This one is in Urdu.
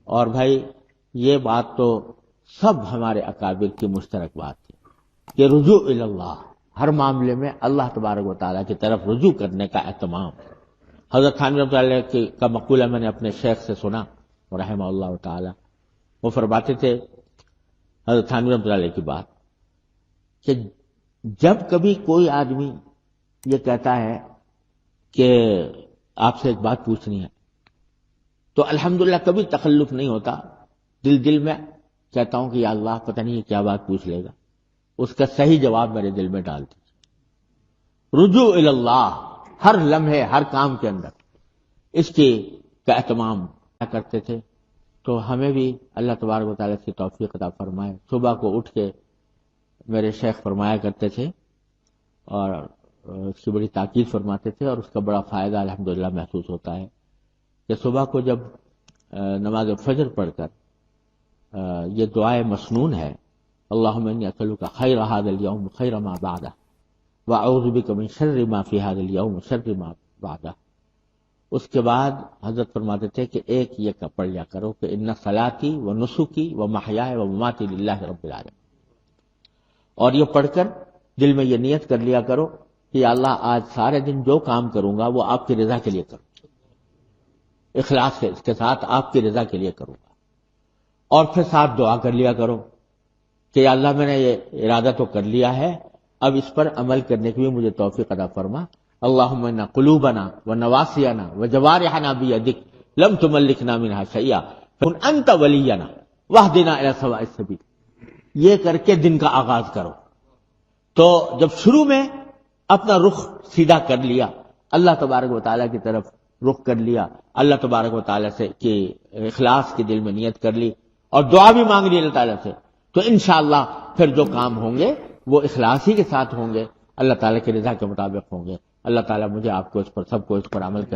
اور بھائی یہ بات تو سب ہمارے اکابر کی مشترک بات ہے کہ رجوع اللہ، ہر معاملے میں اللہ تبارک و تعالیٰ کی طرف رجوع کرنے کا اہتمام۔ حضرت تھانوی رحمۃ اللہ علیہ کا مقولہ میں نے اپنے شیخ سے سنا رحمہ اللہ تعالیٰ، وہ فرماتے تھے حضرت تھانوی رحمۃ اللہ علیہ کی بات کہ جب کبھی کوئی آدمی یہ کہتا ہے کہ آپ سے ایک بات پوچھنی ہے تو الحمدللہ کبھی تخلف نہیں ہوتا، دل میں کہتا ہوں کہ یا اللہ پتہ نہیں یہ کیا بات پوچھ لے گا، اس کا صحیح جواب میرے دل میں ڈال دیجیے۔ رجوع اللہ، ہر لمحے ہر کام کے اندر اس کی کا اہتمام کرتے تھے۔ تو ہمیں بھی اللہ تبارک و تعالیٰ کی توفیق عطا فرمائے۔ صبح کو اٹھ کے میرے شیخ فرمایا کرتے تھے اور اس کی بڑی تاکید فرماتے تھے، اور اس کا بڑا فائدہ الحمدللہ محسوس ہوتا ہے کہ صبح کو جب نماز فجر پڑھ کر یہ دعائے مسنون ہے، اللہم انی اسألک خیر ھذا الیوم خیر ما بعدہ واعوذ بک من شر ما فی ھذا الیوم شر ما بعدہ، اس کے بعد حضرت فرماتے تھے کہ ایک یہ پڑھ لیا کرو کہ ان صلاتی و نسکی و محیای و مماتی للہ رب العالمین، اور یہ پڑھ کر دل میں یہ نیت کر لیا کرو کہ یا اللہ آج سارے دن جو کام کروں گا وہ آپ کی رضا کے لیے کروں، اخلاص کے ساتھ آپ کی رضا کے لیے کروں گا، اور پھر ساتھ دعا کر لیا کرو کہ یا اللہ میں نے یہ ارادہ تو کر لیا ہے، اب اس پر عمل کرنے کی بھی مجھے توفیق عطا فرما۔ اللہم انا قلوبنا و نواسینا و جوارحنا بیدک لم تملکنا منہا شیئا فکن انت ولینا واہدنا الی سواء السبیل، یہ کر کے دن کا آغاز کرو۔ تو جب شروع میں اپنا رخ سیدھا کر لیا، اللہ تبارک و تعالیٰ کی طرف رخ کر لیا، اللہ تبارک و تعالیٰ سے کہ اخلاص کی دل میں نیت کر لی اور دعا بھی مانگ لی اللہ تعالیٰ سے، تو انشاءاللہ پھر جو کام ہوں گے وہ اخلاص ہی کے ساتھ ہوں گے، اللہ تعالیٰ کی رضا کے مطابق ہوں گے۔ اللہ تعالیٰ مجھے آپ کو اس پر سب کو اس پر عمل کر